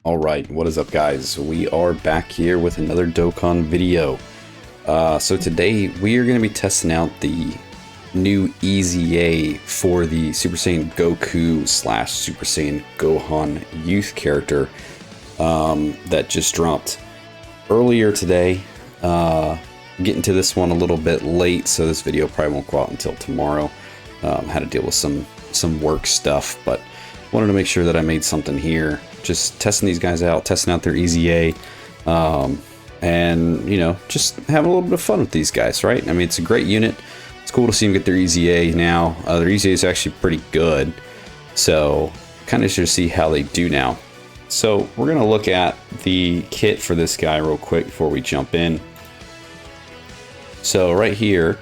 Alright, what is up guys? We are back here with another Dokkan video. So today we are going to be testing out the new Ssj for the Super Saiyan Goku slash Super Saiyan Gohan youth character that just dropped earlier today. Getting to this one a little bit late, so this video probably won't go out until tomorrow. Had to deal with some work stuff, but wanted to make sure that I made something here. Just testing these guys out, testing out their Ssj, and you know, just having a little bit of fun with these guys, right? I mean, it's a great unit. It's cool to see them get their Ssj now. Their Ssj is actually pretty good, so kind of should see how they do now. So we're gonna look at the kit for this guy real quick before we jump in. So right here,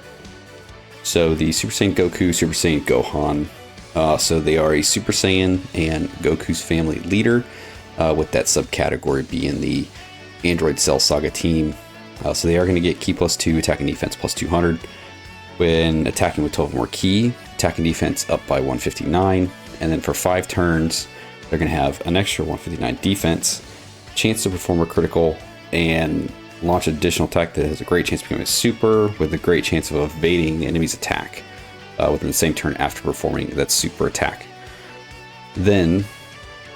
so the Super Saiyan Goku, Super Saiyan Gohan. So they are a Super Saiyan and Goku's family leader, with that subcategory being the Android Cell Saga team. So they are going to get Ki +2, attack and defense +200. When attacking with 12 more Ki, attack and defense up by 159. And then for 5 turns, they're going to have an extra 159 defense, chance to perform a critical, and launch additional attack that has a great chance of becoming a super, with a great chance of evading the enemy's attack within the same turn after performing that super attack. Then,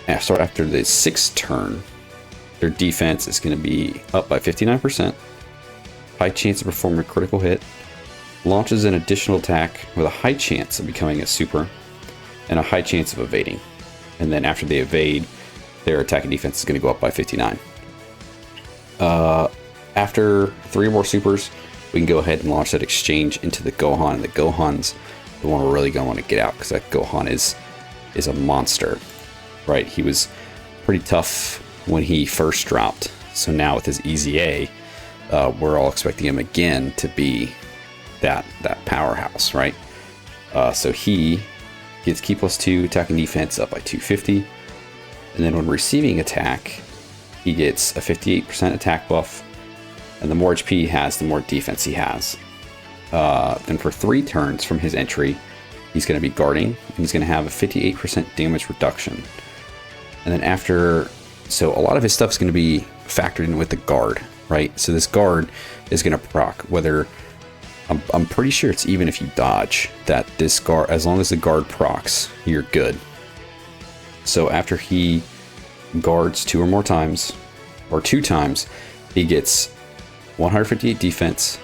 after the 6th turn, their defense is going to be up by 59%, high chance of performing a critical hit, launches an additional attack with a high chance of becoming a super, and a high chance of evading. And then after they evade, their attack and defense is going to go up by 59. After 3 or more supers, we can go ahead and launch that exchange into the Gohan, and the Gohan's the one we're really going to want to get out, because that Gohan is a monster, right? He was pretty tough when he first dropped, so now with his Ssj, we're all expecting him again to be that powerhouse, right? So he gets Ki +2, attack and defense up by 250, and then when receiving attack, he gets a 58% attack buff, and the more HP he has, the more defense he has. Then for 3 turns from his entry, he's going to be guarding, and he's going to have a 58% damage reduction. And then so a lot of his stuff is going to be factored in with the guard, right? So this guard is going to proc, whether, I'm pretty sure it's even if you dodge, that this guard, as long as the guard procs, you're good. So after he guards 2 or more times, or 2 times, he gets 158 defense,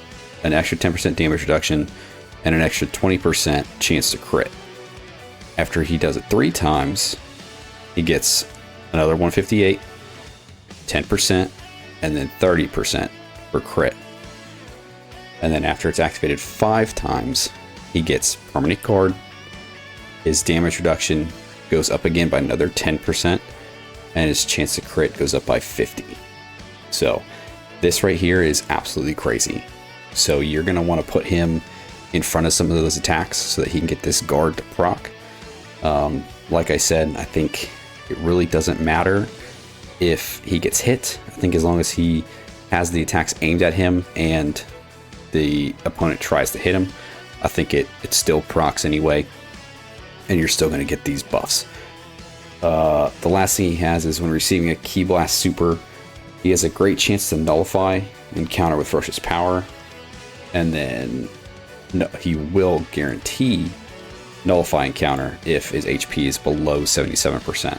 an extra 10% damage reduction, and an extra 20% chance to crit. After he does it 3 times, he gets another 158, 10%, and then 30% for crit. And then after it's activated 5 times, he gets permanent guard. His damage reduction goes up again by another 10%, and his chance to crit goes up by 50. So this right here is absolutely crazy. So you're going to want to put him in front of some of those attacks so that he can get this guard to proc. Like I said, I think it really doesn't matter if he gets hit. I think as long as he has the attacks aimed at him and the opponent tries to hit him, I think it still procs anyway, and you're still going to get these buffs. The last thing he has is when receiving a Ki Blast super, he has a great chance to nullify and counter with Ferocious Power. And then he will guarantee nullify and counter if his HP is below 77%.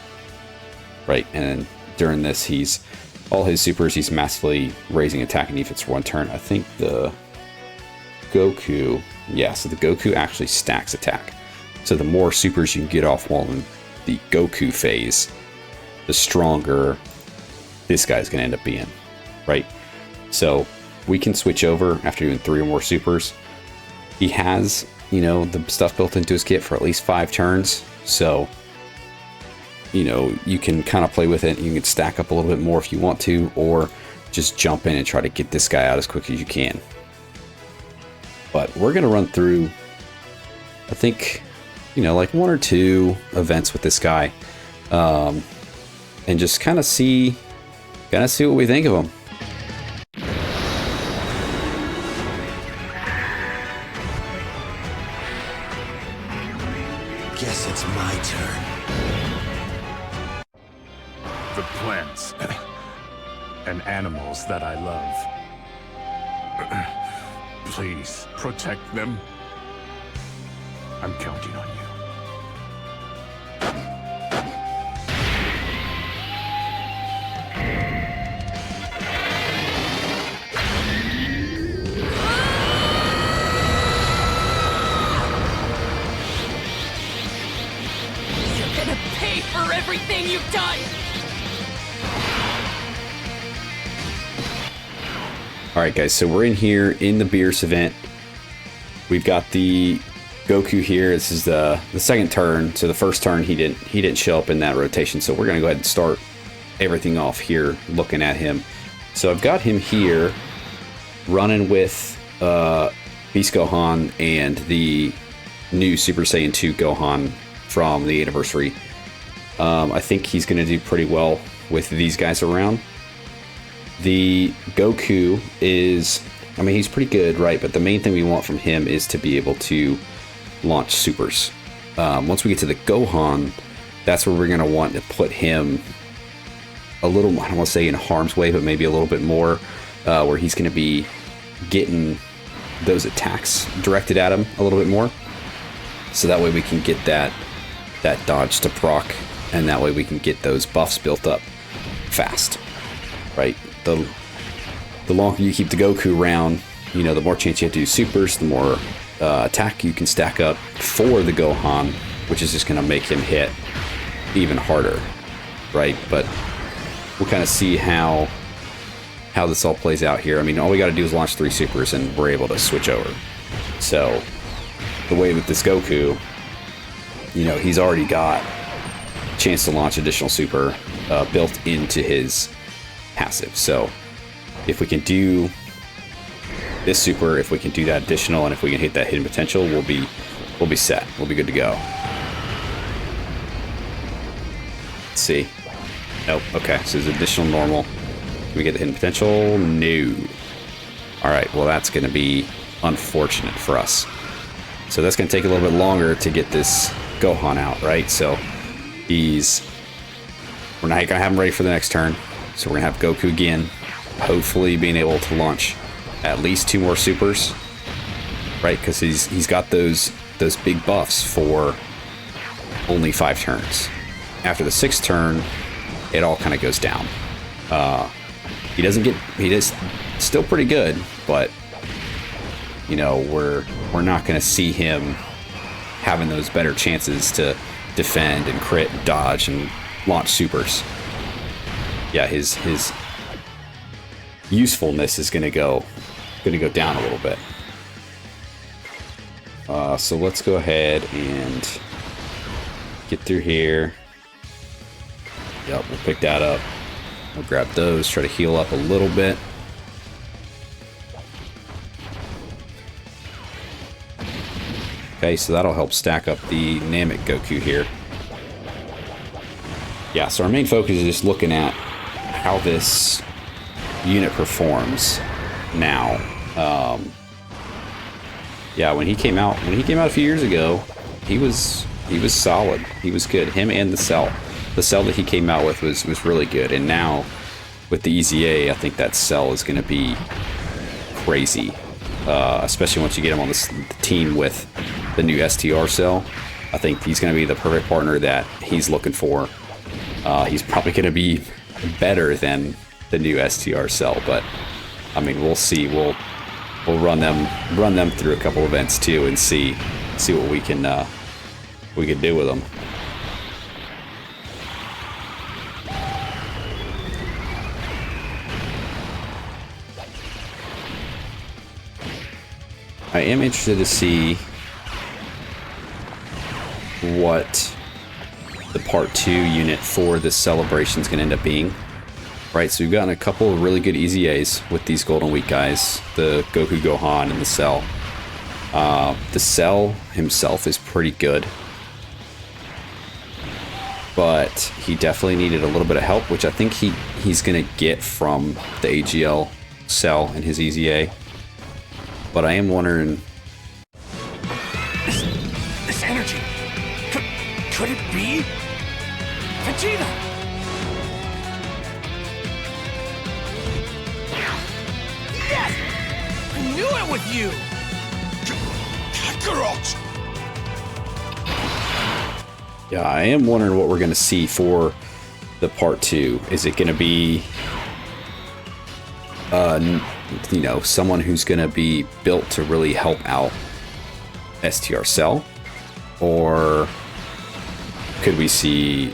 Right, and during this, all his supers, he's massively raising attack and defense for 1 turn. I think the Goku, so the Goku actually stacks attack. So the more supers you can get off while in the Goku phase, the stronger this guy's going to end up being, right? So we can switch over after doing 3 or more supers. He has, you know, the stuff built into his kit for at least 5 turns. So, you know, you can kind of play with it. You can stack up a little bit more if you want to, or just jump in and try to get this guy out as quick as you can. But we're going to run through, I think, you know, like 1 or 2 events with this guy, and just kind of see what we think of him. Guess it's my turn. The plan plants and animals that I love. Please protect them. I'm counting on you. You're gonna pay for everything you've done! Alright guys, so we're in here in the Beerus event. We've got the Goku here. This is the second turn. So the first turn he didn't show up in that rotation. So we're gonna go ahead and start everything off here looking at him. So I've got him here running with Beast Gohan and the new Super Saiyan 2 Gohan from the anniversary. I think he's gonna do pretty well with these guys around. The Goku is, I mean, he's pretty good, right? But the main thing we want from him is to be able to launch supers. Once we get to the Gohan, that's where we're going to want to put him a little, I don't want to say in harm's way, but maybe a little bit more, where he's going to be getting those attacks directed at him a little bit more. So that way we can get that dodge to proc, and that way we can get those buffs built up fast, right? The longer you keep the Goku around, you know, the more chance you have to do supers, the more attack you can stack up for the Gohan, which is just going to make him hit even harder, right? But we'll kind of see how this all plays out here. I mean, all we got to do is launch 3 supers and we're able to switch over. So the way with this Goku, you know, he's already got a chance to launch additional super built into his passive. So if we can do this super, if we can do that additional, and if we can hit that hidden potential, we'll be set. We'll be good to go. Let's see. Nope. Okay. So there's additional normal. Can we get the hidden potential? No. All right. Well, that's going to be unfortunate for us. So that's going to take a little bit longer to get this Gohan out, right? So we're not going to have him ready for the next turn. So we're going to have Goku again, hopefully being able to launch at least 2 more supers, right? Because he's got those big buffs for only 5 turns. After the 6th turn, it all kind of goes down. He is still pretty good, but you know, we're not going to see him having those better chances to defend and crit, and dodge, and launch supers. Yeah, his usefulness is going to go down a little bit. So let's go ahead and get through here. Yep, we'll pick that up. We'll grab those, try to heal up a little bit. Okay, so that'll help stack up the Namek Goku here. Yeah, so our main focus is just looking at how this unit performs now. Yeah, when he came out a few years ago, he was solid. He was good. Him and the Cell that he came out with was really good. And now with the EZA, I think that Cell is going to be crazy, especially once you get him on the team with the new STR Cell. I think he's going to be the perfect partner that he's looking for. He's probably going to be better than the new STR Cell, but I mean, we'll see. We'll run them through a couple events too, and see what we can do with them. I am interested to see what the Part 2 unit for this celebration is going to end up being. Right, so we've gotten a couple of really good EZAs with these Golden Week guys, the Goku Gohan and the Cell. The Cell himself is pretty good, but he definitely needed a little bit of help, which I think he's going to get from the AGL Cell and his EZA. But I am wondering... This energy... Could it be... Vegeta? with you? Kakarot! Yeah, I am wondering what we're going to see for the part 2. Is it going to be, you know, someone who's going to be built to really help out STR Cell? Or could we see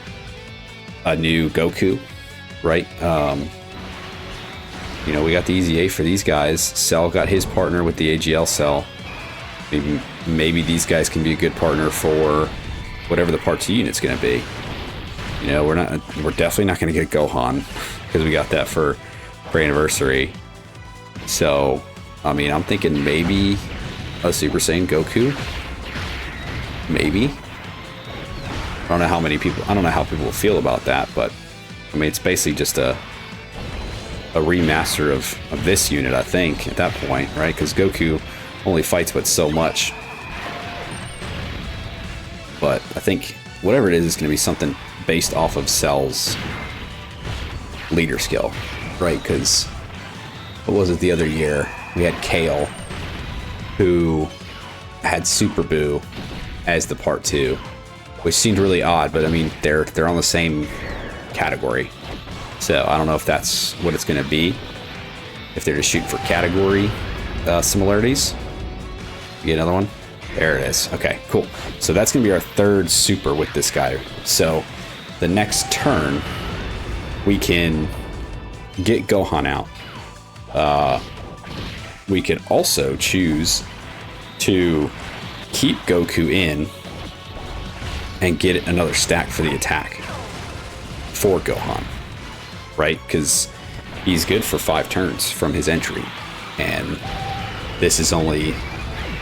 a new Goku, right? You know, we got the easy A for these guys. Cell got his partner with the AGL Cell. Maybe these guys can be a good partner for whatever the part 2 unit's going to be. You know, we're definitely not going to get Gohan because we got that for anniversary. So, I mean, I'm thinking maybe a Super Saiyan Goku. Maybe. I don't know how people will feel about that, but I mean, it's basically just a remaster of this unit, I think, at that point, right? Because Goku only fights but so much. But I think whatever it is going to be something based off of Cell's leader skill, right? Because what was it the other year? We had Kale, who had Super Boo as the part 2, which seemed really odd, but I mean, they're on the same category. So I don't know if that's what it's going to be. If they're just shooting for category similarities. You get another one? There it is. Okay, cool. So that's going to be our 3rd super with this guy. So the next turn, we can get Gohan out. We could also choose to keep Goku in and get another stack for the attack for Gohan, right? Because he's good for 5 turns from his entry, and this is only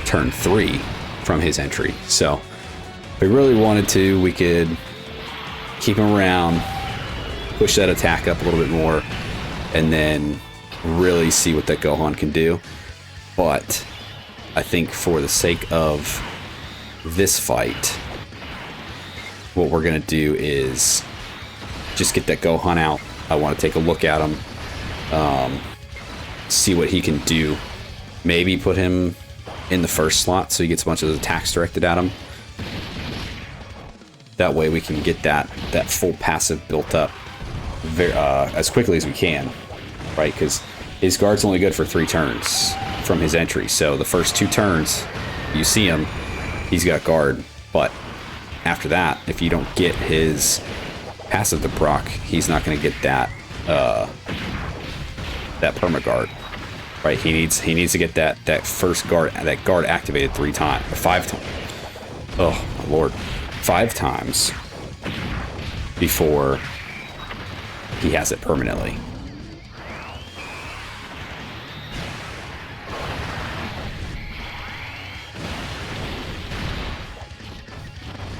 turn 3 from his entry. So if we really wanted to, we could keep him around, push that attack up a little bit more, and then really see what that Gohan can do. But I think for the sake of this fight, what we're going to do is just get that Gohan out. I want to take a look at him, see what he can do. Maybe put him in the first slot so he gets a bunch of attacks directed at him. That way we can get that full passive built up as quickly as we can, right? Because his guard's only good for 3 turns from his entry. So the first 2 turns, you see him, he's got guard. But after that, if you don't get his passive to proc, he's not going to get that perma guard, right? He needs to get that first guard, that guard activated 5 times. Oh my lord, 5 times before he has it permanently.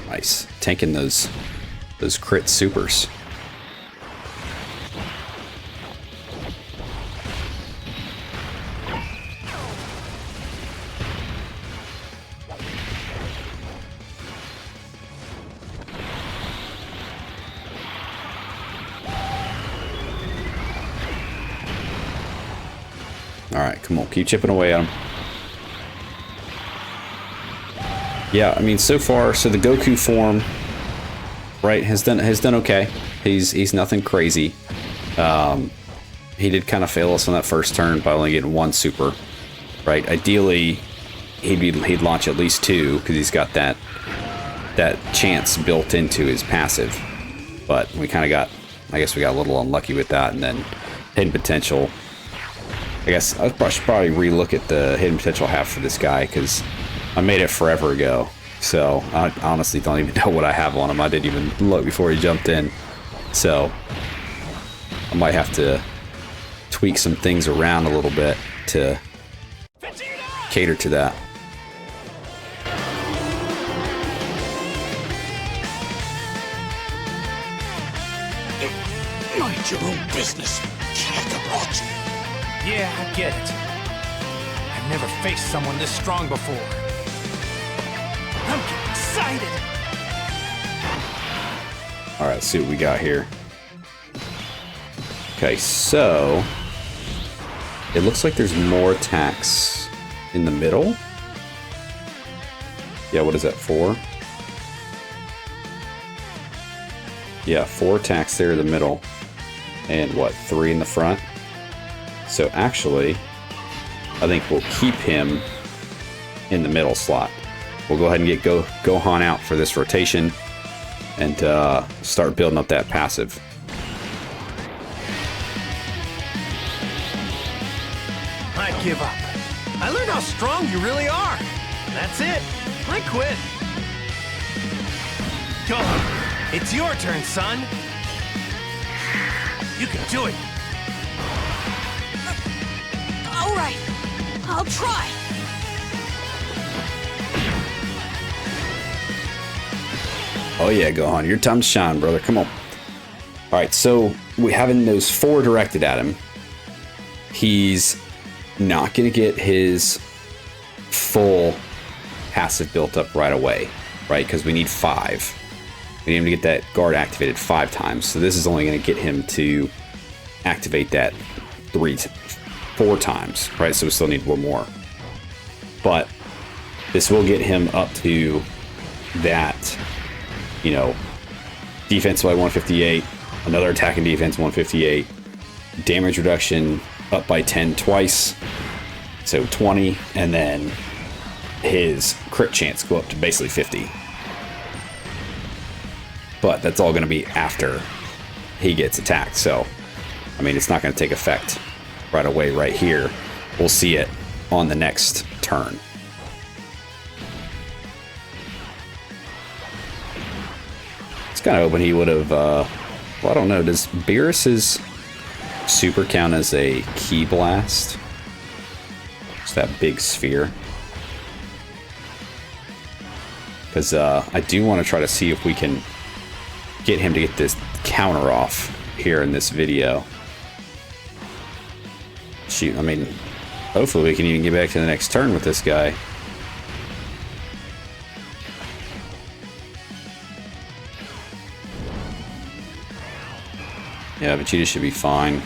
Nice, tanking those crit supers. All right, come on, keep chipping away at him. Yeah, I mean, so far, so the Goku form, right, has done okay. He's nothing crazy. He did kind of fail us on that first turn by only getting 1 super, right? Ideally, he'd launch at least 2 because he's got that chance built into his passive. But we kind of got, I guess we got a little unlucky with that, and then hidden potential. I guess I should probably relook at the hidden potential I have for this guy because I made it forever ago. So I honestly don't even know what I have on him. I didn't even look before he jumped in. So I might have to tweak some things around a little bit to cater to that. Mind your own business, Kakarot. Yeah, I get it. I've never faced someone this strong before. I'm getting excited. All right, let's see what we got here. Okay, so it looks like there's more attacks in the middle. Yeah, what is that, 4? Yeah, 4 attacks there in the middle. And what, 3 in the front? So actually, I think we'll keep him in the middle slot. We'll go ahead and get Gohan out for this rotation and start building up that passive. I give up. I learned how strong you really are. That's it. I quit. Gohan, it's your turn, son. You can do it. All right, I'll try. Oh yeah, Gohan, your time to shine, brother. Come on. All right, so we having those 4 directed at him. He's not going to get his full passive built up right away, right? Because we need 5. We need him to get that guard activated 5 times. So this is only going to get him to activate that 4 times, right? So we still need 1 more. But this will get him up to that, you know, defense by 158, another attack and defense 158, damage reduction up by 10 twice, so 20, and then his crit chance go up to basically 50. But that's all going to be after he gets attacked, so I mean, it's not going to take effect right away right here. We'll see it on the next turn. It's kind of hoping he would have, well, I don't know, does Beerus's super count as a key blast? It's that big sphere. Because I do want to try to see if we can get him to get this counter off here in this video. Shoot, I mean, hopefully we can even get back to the next turn with this guy. Yeah, Vegeta should be fine.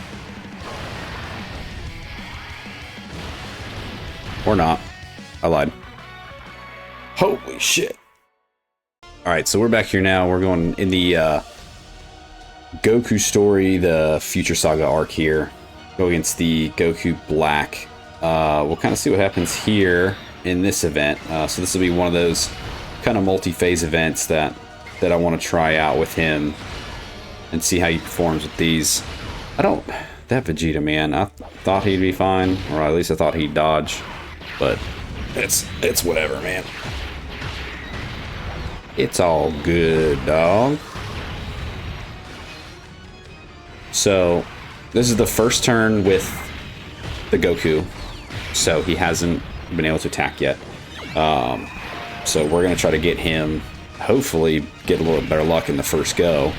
Or not. I lied. Holy shit. Alright, so we're back here now. We're going in the Goku story, the Future Saga arc here. Go against the Goku Black. We'll kind of see what happens here in this event. So this will be one of those kind of multi-phase events that I want to try out with him and see how he performs with these. That Vegeta, man, I thought he'd be fine, or at least I thought he'd dodge, but it's whatever, man. It's all good, dog. So this is the first turn with the Goku, so he hasn't been able to attack yet. So we're gonna try to get him, hopefully get a little better luck in the first go.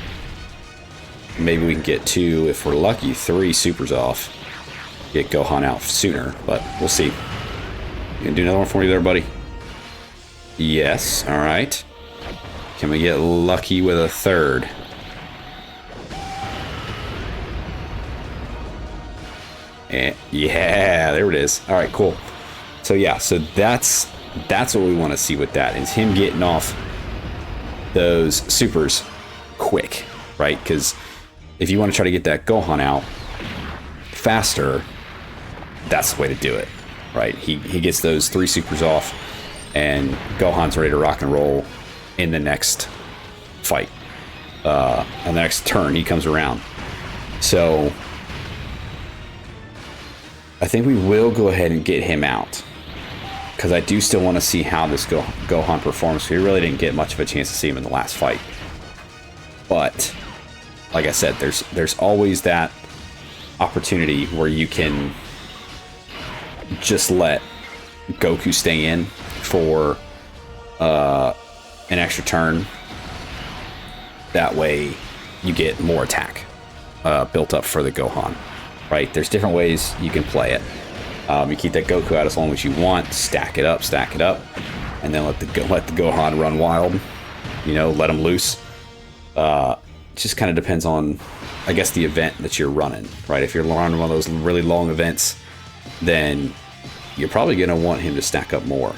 Maybe we can get 2, if we're lucky, 3 supers off. Get Gohan out sooner, but we'll see. You gonna do another one for me there, buddy? Yes, alright. Can we get lucky with a 3rd? And yeah, there it is. Alright, cool. So yeah, so that's what we want to see with that, is him getting off those supers quick, right? Because if you want to try to get that Gohan out faster, that's the way to do it, right? He gets those 3 supers off, and Gohan's ready to rock and roll in the next fight. On the next turn, he comes around. So I think we will go ahead and get him out, because I do still want to see how this Gohan performs. We really didn't get much of a chance to see him in the last fight. But like I said, there's always that opportunity where you can just let Goku stay in for an extra turn. That way you get more attack built up for the Gohan, right? There's different ways you can play it. You keep that Goku out as long as you want, stack it up, and then let the Gohan run wild, you know, let him loose. It just kind of depends on, I guess, the event that you're running, right? If you're running one of those really long events, then you're probably going to want him to stack up more.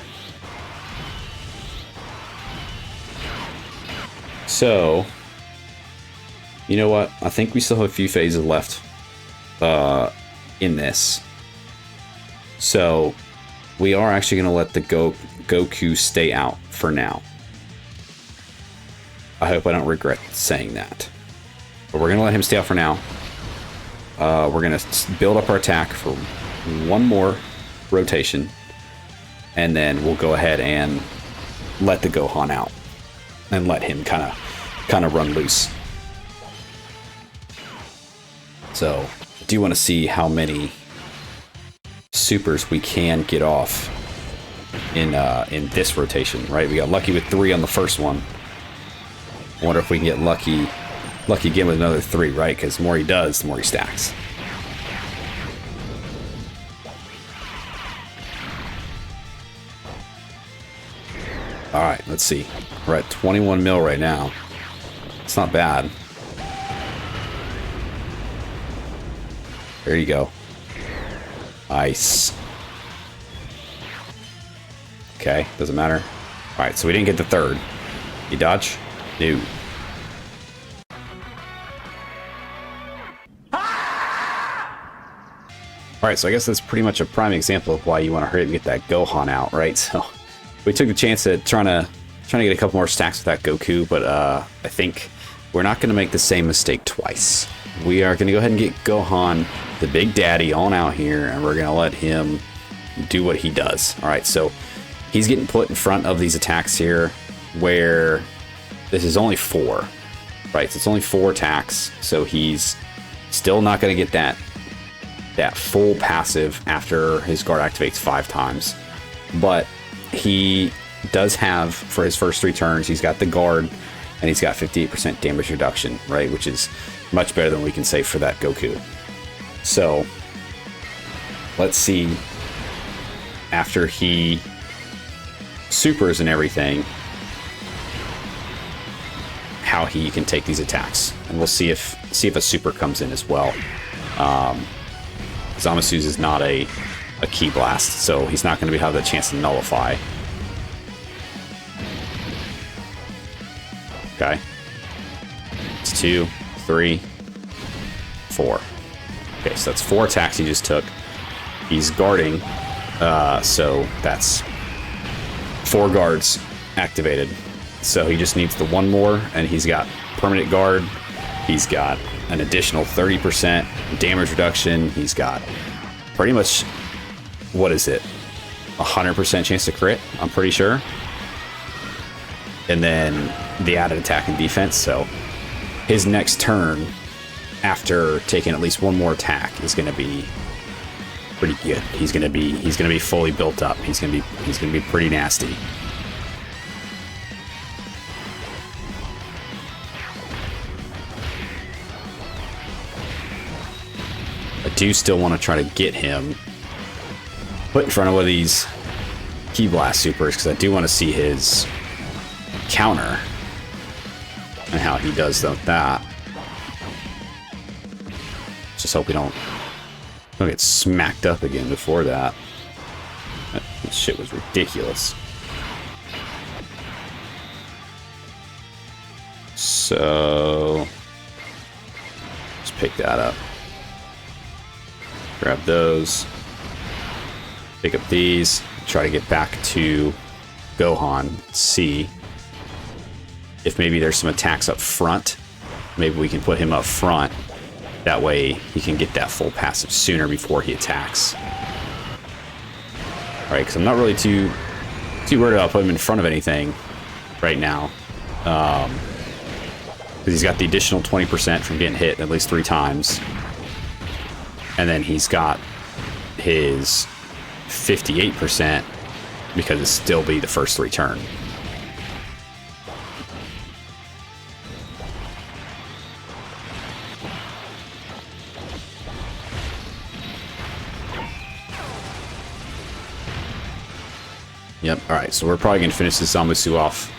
So, you know what? I think we still have a few phases left in this. So, we are actually going to let the Goku stay out for now. I hope I don't regret saying that. But we're going to let him stay out for now. We're going to build up our attack for one more rotation. And then we'll go ahead and let the Gohan out. And let him kind of run loose. So, I do want to see how many supers we can get off in this rotation, right? We got lucky with 3 on the first one. I wonder if we can get lucky again with another 3, right? Because the more he does, the more he stacks. All right, let's see. We're at 21 mil right now. It's not bad. There you go. Nice. Okay, doesn't matter. All right, so we didn't get the 3rd. You dodge? No. All right, so I guess that's pretty much a prime example of why you want to hurry up and get that Gohan out, right? So we took the chance at trying to get a couple more stacks with that Goku, but I think we're not going to make the same mistake twice. We are going to go ahead and get Gohan, the big daddy, on out here, and we're going to let him do what he does. All right, so he's getting put in front of these attacks here, where this is only 4, right? So it's only 4 attacks, so he's still not going to get that full passive after his guard activates 5 times. But he does have, for his first 3 turns, he's got the guard, and he's got 58% damage reduction, right? Which is much better than we can say for that Goku. So, let's see, after he supers and everything, how he can take these attacks. And we'll see if a super comes in as well. Zamasu's is not a key blast, so he's not going to have the chance to nullify. Okay. It's 2, 3, 4. Okay, so that's 4 attacks he just took. He's guarding, so that's 4 guards activated. So he just needs the 1 more, and he's got permanent guard. He's got an additional 30% damage reduction. He's got pretty much, what is it? 100% chance to crit, I'm pretty sure. And then the added attack and defense. So his next turn, after taking at least 1 more attack, is going to be pretty good. He's going to be fully built up. He's going to be pretty nasty. I do still want to try to get him put in front of one of these Ki Blast supers, because I do want to see his counter and how he does that. Just hope we don't get smacked up again before that. That shit was ridiculous. So let's pick that up. Grab those. Pick up these. Try to get back to Gohan. See if maybe there's some attacks up front. Maybe we can put him up front. That way he can get that full passive sooner before he attacks. Alright, because I'm not really too worried about putting him in front of anything right now. Because he's got the additional 20% from getting hit at least 3 times. And then he's got his 58% because it'll still be the first 3 turn. Yep, alright, so we're probably going to finish this Zamasu off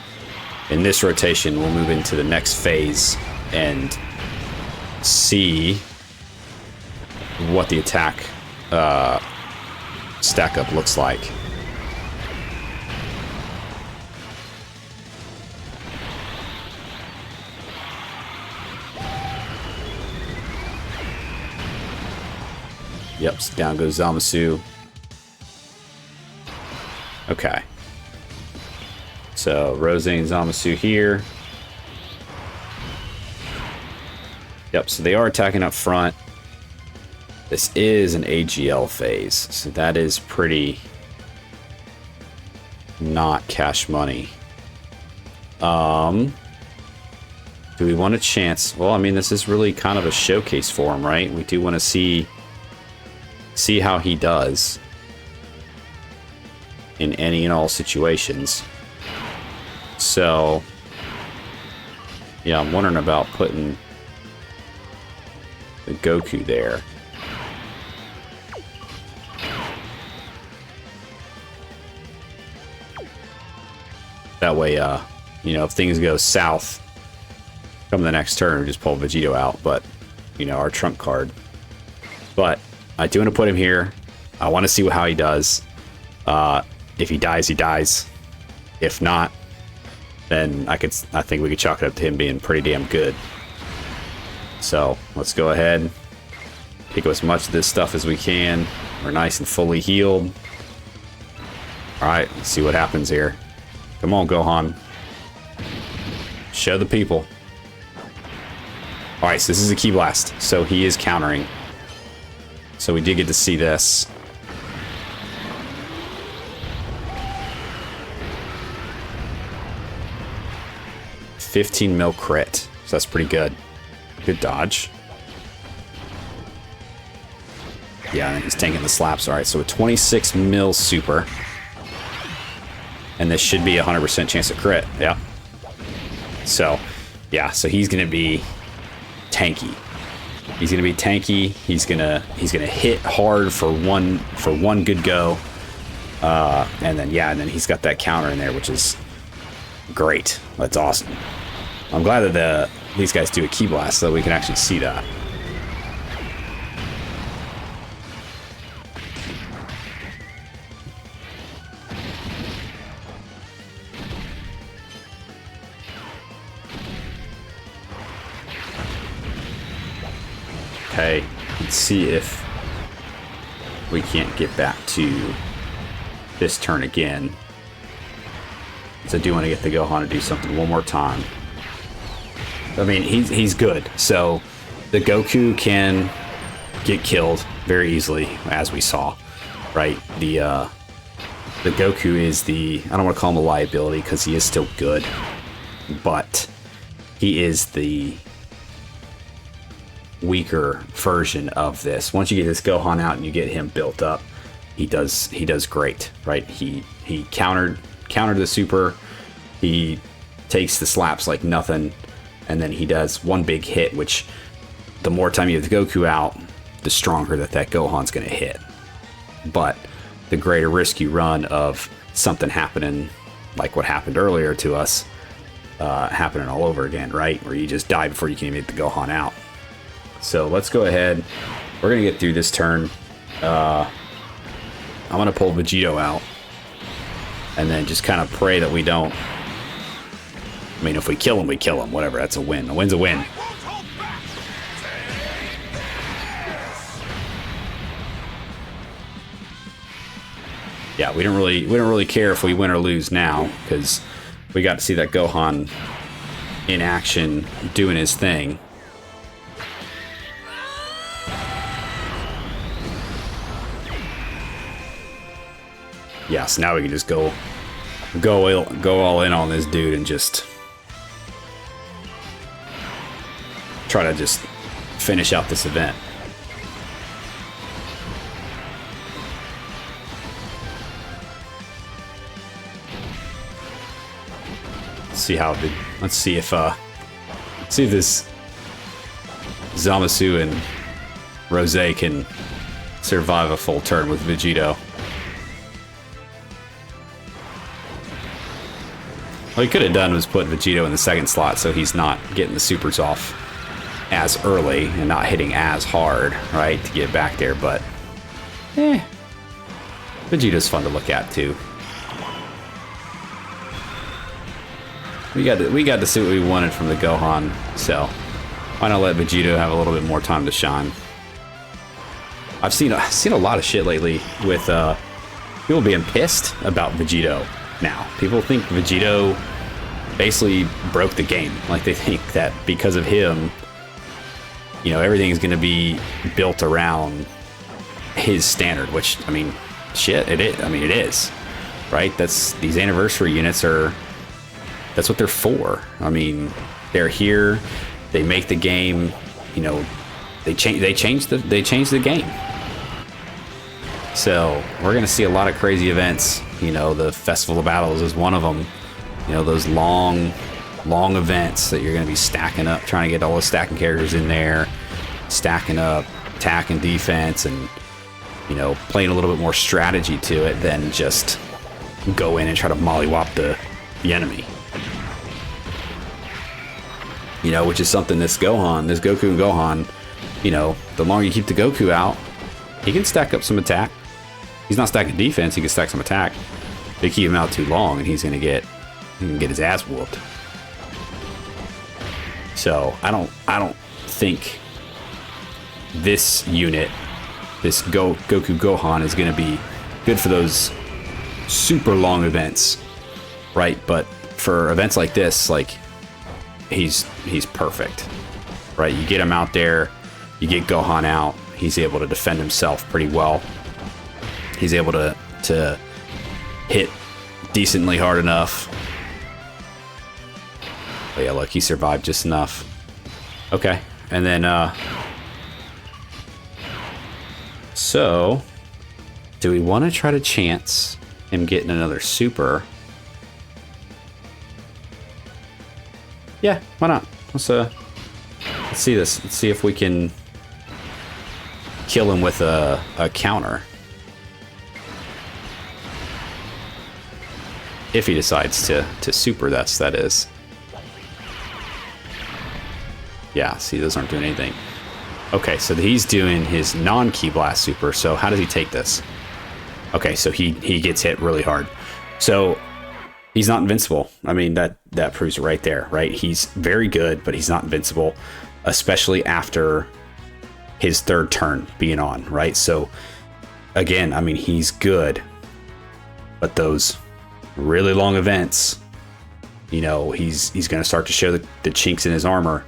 in this rotation. We'll move into the next phase and see what the attack stack up looks like. Yep, so down goes Zamasu. Okay. So Rose and Zamasu here. Yep, so they are attacking up front. This is an AGL phase, so that is pretty not cash money. Do we want a chance? Well, I mean, this is really kind of a showcase for him, right? We do want to see how he does in any and all situations. So, yeah, I'm wondering about putting the Goku there. That way, you know, if things go south, come the next turn, we just pull Vegito out. But, you know, our trump card. But I do want to put him here. I want to see how he does. If he dies, he dies. If not, then I think we could chalk it up to him being pretty damn good. So let's go ahead, pick up as much of this stuff as we can. We're nice and fully healed. All right, let's see what happens here. Come on, Gohan. Show the people. All right, so this is a Ki Blast. So he is countering. So we did get to see this. $15 mil crit. So that's pretty good. Good dodge. Yeah, and he's tanking the slaps. All right, so a 26 mil super. And this should be a 100% chance of crit. Yeah. So, yeah, so he's going to be tanky. He's going to be tanky. He's going to hit hard for one good go. And then he's got that counter in there, which is great. That's awesome. I'm glad that these guys do a Ki Blast so that we can actually see that. Okay, let's see if we can't get back to this turn again. So I do want to get the Gohan to do something one more time. I mean, he's good. So the Goku can get killed very easily, as we saw, right? The Goku is I don't want to call him a liability because he is still good, but he is the weaker version of this. Once you get this Gohan out and you get him built up, he does great, right? He countered the super, he takes the slaps like nothing, and then he does one big hit, which the more time you have the Goku out, the stronger that Gohan's going to hit. But the greater risk you run of something happening like what happened earlier to us, happening all over again, right? Where you just die before you can even get the Gohan out. So let's go ahead. We're going to get through this turn. I'm going to pull Vegito out. And then just kind of pray that we don't... I mean, if we kill him, we kill him. Whatever, that's a win. A win's a win. Yeah, we don't really care if we win or lose now, because we got to see that Gohan in action doing his thing. Yeah, so now we can just go all in on this dude and just try to just finish out this event. Let's see if this Zamasu and Rose can survive a full turn with Vegito. What he could have done was put Vegito in the second slot so he's not getting the supers off as early and not hitting as hard, right, to get back there, but Vegeta's fun to look at too. We got to see what we wanted from the Gohan, so why not let Vegeta have a little bit more time to shine? I've seen a lot of shit lately with people being pissed about Vegito now. People think Vegito basically broke the game. Like, they think that because of him, you know, everything is going to be built around his standard, which, I mean, shit, it is. I mean, it is, right? These anniversary units are, that's what they're for. I mean, they're here, they make the game, you know, they change the game. So we're going to see a lot of crazy events. You know, the Festival of Battles is one of them. You know, those long events that you're going to be stacking up, trying to get all the stacking characters in there, stacking up attack and defense, and, you know, playing a little bit more strategy to it than just go in and try to mollywop the enemy. You know, which is something this Goku and Gohan, you know, the longer you keep the Goku out, he can stack up some attack. He's not stacking defense, he can stack some attack. They keep him out too long and he can get his ass whooped. So I don't think this unit, this Goku Gohan, is gonna be good for those super long events, right? But for events like this, like, he's perfect, right? You get him out there, you get Gohan out, he's able to defend himself pretty well. He's able to hit decently hard enough. But yeah, look, he survived just enough. Okay, and then so do we want to try to chance him getting another super? Yeah, why not? Let's see this. Let's see if we can kill him with a counter. If he decides to super this, that is. Yeah, see, those aren't doing anything. Okay, so he's doing his non-Ki Blast super, so how does he take this? Okay, so he gets hit really hard. So he's not invincible. I mean, that proves it right there, right? He's very good, but he's not invincible, especially after his third turn being on, right? So again, I mean, he's good, but those really long events, you know, he's going to start to show the chinks in his armor.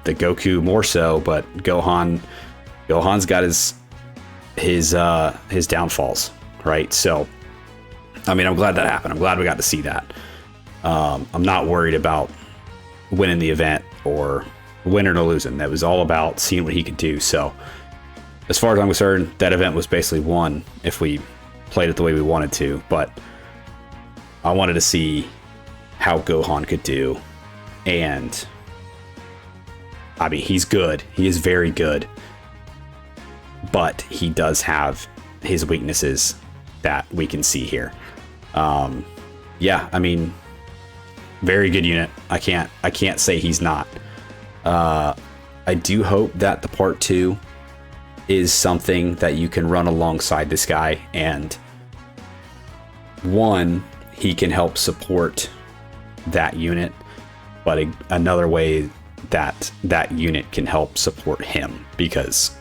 The Goku more so, but Gohan's got his downfalls, right? So I mean, I'm glad that happened. I'm glad we got to see that. I'm not worried about winning the event or winning or losing. That was all about seeing what he could do. So as far as I'm concerned, that event was basically won if we played it the way we wanted to. But I wanted to see how Gohan could do. And I mean, he's good. He is very good. But he does have his weaknesses that we can see here. Yeah, I mean, very good unit. I can't say he's not. I do hope that the part 2 is something that you can run alongside this guy, and one, he can help support that unit, but another way that unit can help support him, because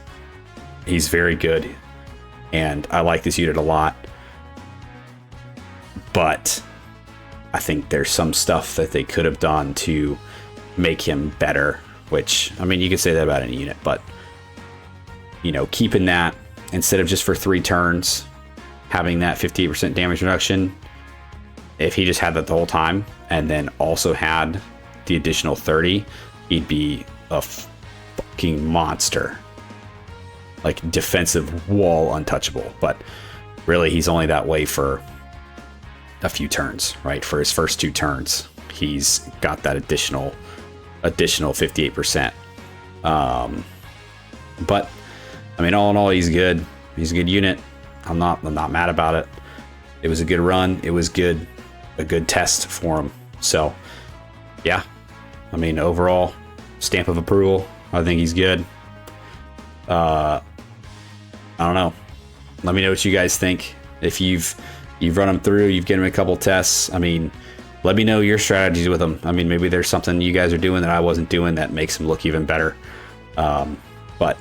he's very good and I like this unit a lot. But I think there's some stuff that they could have done to make him better, which, I mean, you could say that about any unit, but, you know, keeping that instead of just for 3 turns, having that 58% damage reduction, if he just had that the whole time and then also had the additional 30, he'd be a fucking monster. Like, defensive wall untouchable. But really, he's only that way for a few turns, right? For his first 2 turns, he's got that additional 58%. But I mean, all in all, he's good. He's a good unit. I'm not mad about it. It was a good run. It was a good test for him. So yeah, I mean, overall stamp of approval. I think he's good. I don't know. Let me know what you guys think. If you've run them through, you've given them a couple tests. I mean, let me know your strategies with them. I mean, maybe there's something you guys are doing that I wasn't doing that makes them look even better. But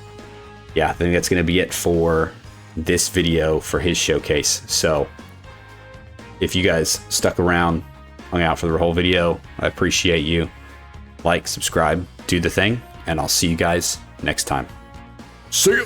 yeah, I think that's going to be it for this video for his showcase. So if you guys stuck around, hung out for the whole video, I appreciate you. Like, subscribe, do the thing, and I'll see you guys next time. See ya!